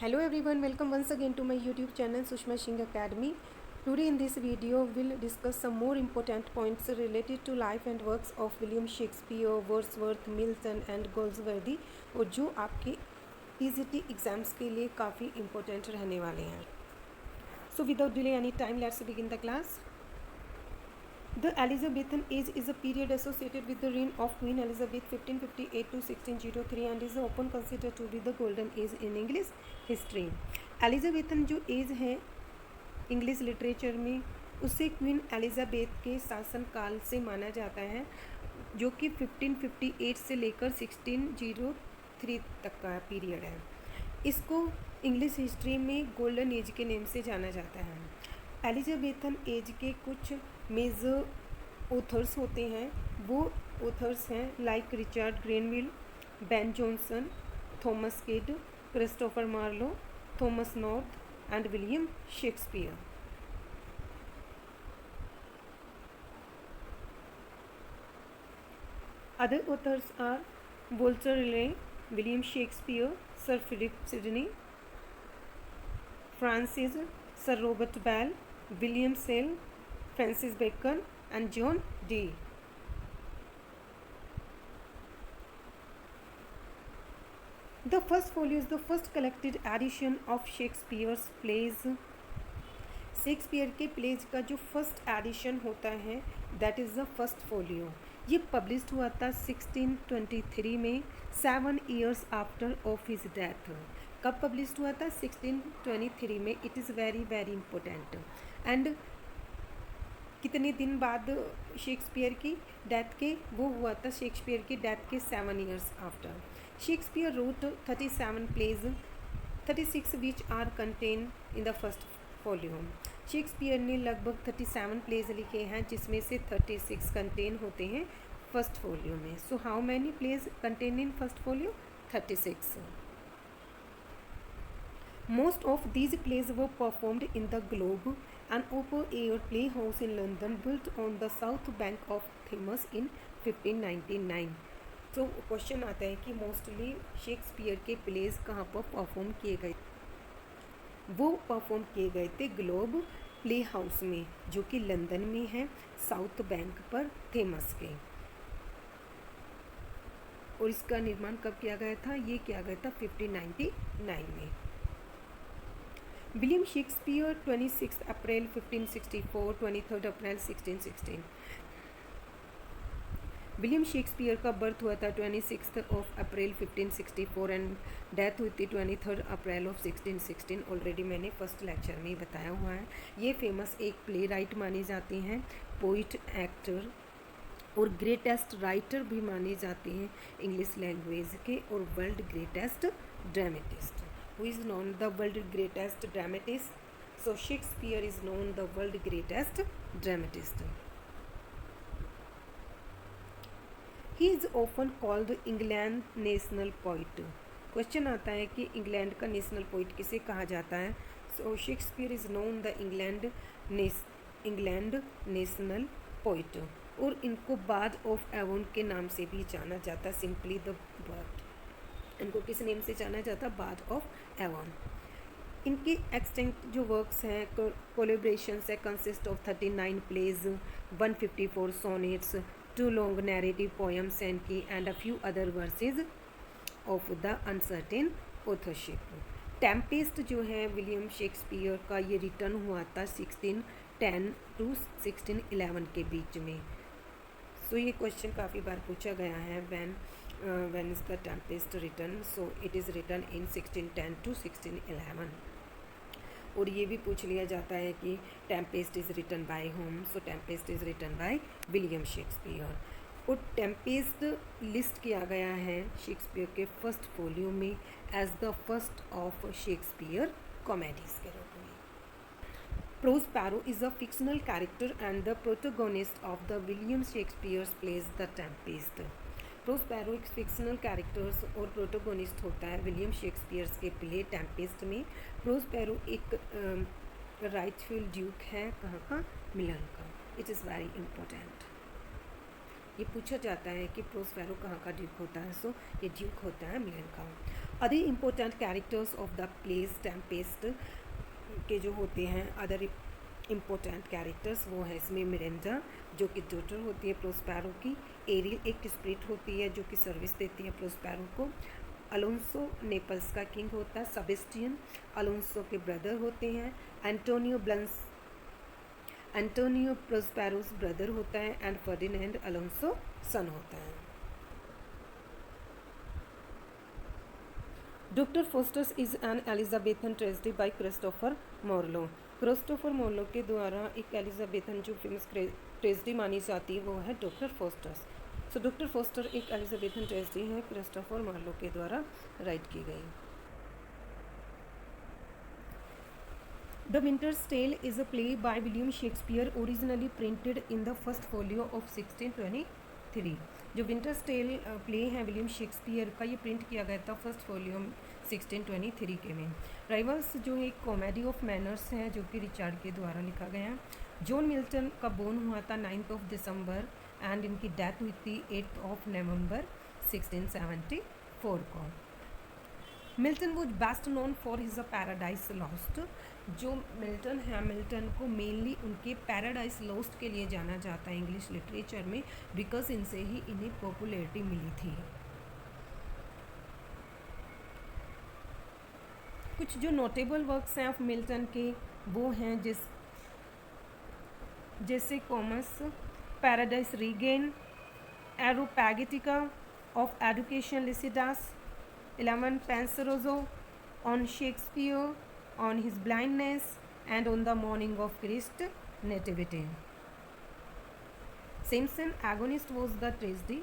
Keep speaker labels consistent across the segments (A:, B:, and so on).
A: Hello everyone, welcome once again to my YouTube channel Sushma Singh Academy. Today in this video we'll discuss some more important points related to life and works of William Shakespeare, Wordsworth, Milton and Goldsworthy और जो आपके PGT exams के लिए काफ़ी important रहने वाले हैं. So without delay any time, let's begin the class. The Elizabethan age is a period associated with the reign of Queen Elizabeth 1558 to 1603 and is often considered to be the golden age in English history. Elizabethan जो as है English literature में उसे queen Elizabeth के शासनकाल से माना जाता है, जो कि 1558 से लेकर 1603 तक का पीरियड है. इसको इंग्लिश हिस्ट्री में गोल्डन एज के नेम से जाना जाता है. एलिजाबेथन एज के कुछ मेजर ऑथर्स होते हैं. वो ऑथर्स हैं like Richard Grenville, Ben Jonson, Thomas Kyd, Christopher Marlowe, Thomas North and William Shakespeare. Other authors are Walter Raleigh, William Shakespeare, Sir Philip Sidney, Francis, Sir Robert Bell, William Sale, Francis Bacon and John Dee. The first folio is the first collected edition of Shakespeare's plays. Shakespeare के pledge का जो first edition होता है that is the first folio. ये published हुआ था 1623 में, 7 years after of his death. कब पब्लिश्ड हुआ था? 1623 में. It is very very important. And कितने दिन बाद शेक्सपियर की डेथ के वो हुआ था? शेक्सपियर की डेथ के 7 years after. Shakespeare wrote 37 plays, 36 which are contained in the first folio. Shakespeare ने लगभग 37 प्लेज लिखे हैं, जिसमें से 36 कंटेन होते हैं फर्स्ट फोलियो में. So how many plays contain in first folio? 36. Most of these plays were performed in the Globe, an open-air playhouse in London built on the south bank of Thames in 1599. तो question आता है कि mostly Shakespeare के pledge कहाँ पर perform किए गए? वो परफॉर्म किए गए थे ग्लोब प्ले हाउस में, जो कि लंदन में है, साउथ बैंक पर, थेमस के. और इसका निर्माण कब किया गया था? ये किया गया था 1599 में. विलियम शेक्सपियर 26 अप्रैल 1564, 23 अप्रैल 1616. विलियम शेक्सपियर का बर्थ हुआ था 26 अप्रैल 1564 एंड डेथ हुई थी 23 अप्रैल ऑफ 1616. ऑलरेडी मैंने फर्स्ट लेक्चर में ही बताया हुआ है. ये फेमस एक प्ले राइट माने जाते हैं, पोइट, एक्टर और ग्रेटेस्ट राइटर भी माने जाते हैं इंग्लिश लैंग्वेज के, और world greatest dramatist. Who is known the world greatest dramatist? So Shakespeare is known the world greatest dramatist. He is often called England national poet. Question आता है कि इंग्लैंड का नेशनल पोइट किसे कहा जाता है? So Shakespeare is known the England national poet. और इनको बार्ड ऑफ एवॉन के नाम से भी जाना जाता, सिंपली द बर्ड. इनको किस नेम से जाना जाता? Bard of Avon. इनके एक्सटेंट जो वर्क्स हैं, कोलेब्रेशंस है, consist of 39 plays, 154 sonnets, 2 long narrative poems and a few other verses of the uncertain authorship. Tempest जो है विलियम शेक्सपियर का, ये रिटर्न हुआ था 1610 to 1611 के बीच में. सो ये क्वेश्चन काफ़ी बार पूछा गया है, when is the Tempest return? So it is return in 1610 to 1611. और ये भी पूछ लिया जाता है कि Tempest is written by whom? So Tempest is written by William Shakespeare. और टेम्पेस्ट लिस्ट किया गया है शेक्सपियर के फर्स्ट फोलियो में as the first of Shakespeare comedies के रूप में. Prospero is a fictional character and the protagonist of the William Shakespeare's plays the Tempest. Prospero एक फिक्शनल कैरेक्टर्स और प्रोटोगोनिस्ट होता है विलियम शेक्सपियर्स के प्ले टेम्पेस्ट में. प्रोस्पेरो एक राइटफुल ड्यूक है, कहाँ का? मिलान का. It is very important. ये पूछा जाता है कि प्रोस्पेरो कहाँ का ड्यूक होता है, सो ये ड्यूक होता है मिलन का। Other important characters of the place Tempest के जो होते हैं अदर इम्पोर्टेंट कैरेक्टर्स, वो है इसमें मिरेंडा जो कि डॉटर होती है प्रोस्पेरो की, एरिल एक स्पिरिट होती है जो कि सर्विस देती है प्रोस्पेरो को, अलोंसो नेपल्स का किंग होता है, सेबेस्टियन अलोंसो के ब्रदर होते हैं, एंटोनियो प्रोस्पेरोस ब्रदर होता है, एंड फर्डिनेंड अलोंसो सन होता है। Doctor Faustus is an Elizabethan tragedy by Christopher Marlowe. Christopher Marlowe के द्वारा एक एलिजाबेथन जो फेमस ट्रेजेडी मानी जाती है वो है doctor Faustus. So Doctor Faustus एक एलिजाबेथन ट्रेजेडी है क्रिस्टोफर मोर्लो के द्वारा राइट की गई। The Winter's Tale is a play by William Shakespeare originally printed in the first folio of 1623। जो विंटर्स टेल प्ले है विलियम शेक्सपियर का, ये प्रिंट किया गया था फर्स्ट फोलियो 1623 के में। राइवल्स जो एक कॉमेडी ऑफ मैनर्स है जो कि रिचार्ड के द्वारा लिखा गया। जॉन मिल्टन का बोर्न हुआ था 9 दिसंबर एंड इनकी डेथ हुई थी 8 नवंबर 1674 को। Milton was best known for his a paradise lost. जो मिल्टन है, मिल्टन को मेनली उनके पैराडाइज लॉस्ट के लिए जाना जाता है इंग्लिश लिटरेचर में, बिकॉज इनसे ही इन्हें पॉपुलैरिटी मिली थी। कुछ जो नोटेबल वर्क्स हैं ऑफ मिल्टन के वो हैं जैसे Comus, Paradise Regained, Areopagitica of education Lycidas, 11 Penseroso, on Shakespeare, on his blindness, and on the morning of Christ nativity. Simpson Agonist was the tragedy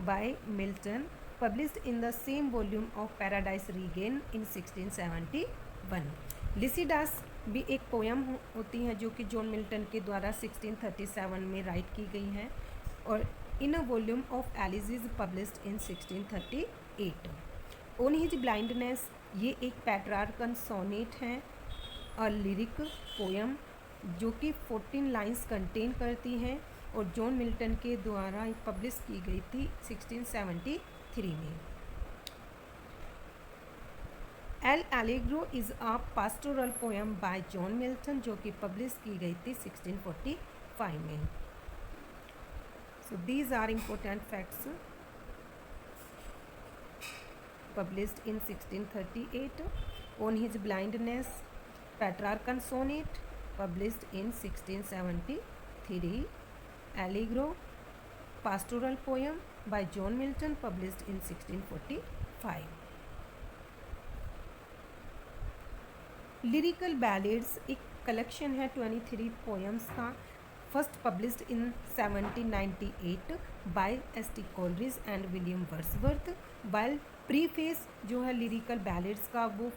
A: by Milton, published in the same volume of Paradise Regained in 1671. Lycidas भी एक poem होती है जो कि John Milton के द्वारा 1637 में right की गई है, और in a volume of elegies published in 1638. On his blindness ये एक पैट्रार्कन सोनेट है और लिरिक पोयम जो कि 14 लाइंस कंटेन करती है और जॉन मिल्टन के द्वारा पब्लिश की गई थी 1673 में। L'Allegro is a pastoral poem by John Milton जो कि पब्लिश की गई थी 1645 में। So these are important facts published in 1638. On his blindness, Petrarchan sonnet published in 1673. Allegro, pastoral poem by John Milton published in 1645. Lyrical ballads एक collection है 23 poems का, first published in 1798 by S T. Coleridge and William Wordsworth, while preface जो है lyrical ballads का वो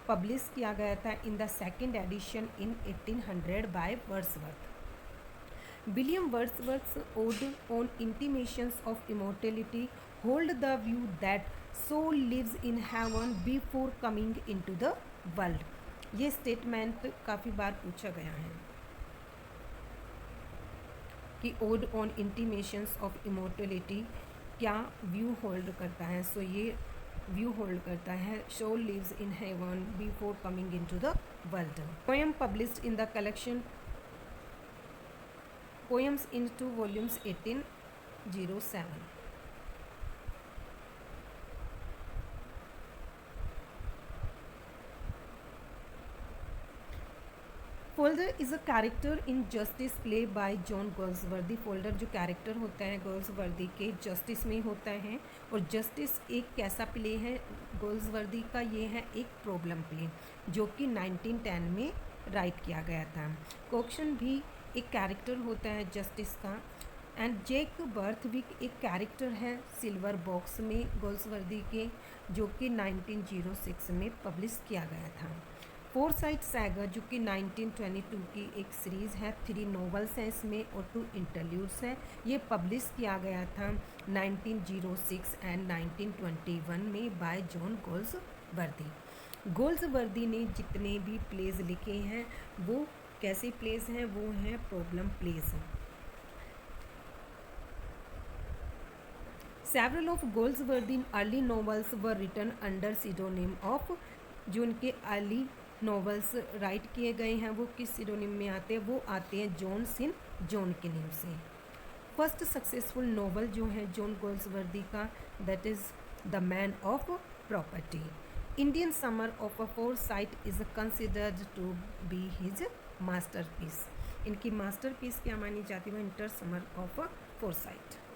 A: publish किया गया था in the second edition in 1800 by Wordsworth. William Wordsworth Ode on Intimations of Immortality hold the view that soul lives in heaven before coming into the world. ये statement काफ़ी बार पूछा गया है कि Ode on Intimations of Immortality क्या view hold करता है। सो ये व्यू होल्ड करता है soul lives in heaven before coming into the world. Poem published in the collection poems in 2 volumes 1807। Falder is a character in Justice play by John Galsworthy. Falder जो character होता है गोल्सवर्दी के justice में होता है, और जस्टिस एक कैसा प्ले है गोल्सवर्दी का, ये है एक प्रॉब्लम प्ले जो कि 1910 में राइट किया गया था। कोक्शन भी एक कैरेक्टर होता है जस्टिस का, एंड जैक बर्थविक एक कैरेक्टर है सिल्वर बॉक्स में गोल्सवर्दी के जो कि 1906 में पब्लिश किया गया था। फोरसाइट सैगा जो कि 1922 की एक सीरीज़ है, 3 नॉवेल्स हैं इसमें और 2 इंटरल्यूड्स हैं। ये पब्लिश किया गया था 1906 एंड 1921 में बाय जॉन गोल्सवर्दी। गोल्सवर्दी ने जितने भी प्लेज लिखे हैं वो कैसे प्लेज हैं, वो हैं problem plays. Several of Galsworthy early novels were written under pseudonym of, जो उनके अर्ली नॉवेल्स राइट किए गए हैं वो किस सीडोनिम में आते हैं, वो आते हैं जॉन सिन जॉन के नेम से। फर्स्ट सक्सेसफुल नॉवल जो है जॉन गोल्सवर्दी का, that is the Man of Property. Indian summer of a Forsyte is considered to be his masterpiece. इनकी मास्टरपीस क्या मानी जाती है, winter summer of a foresight.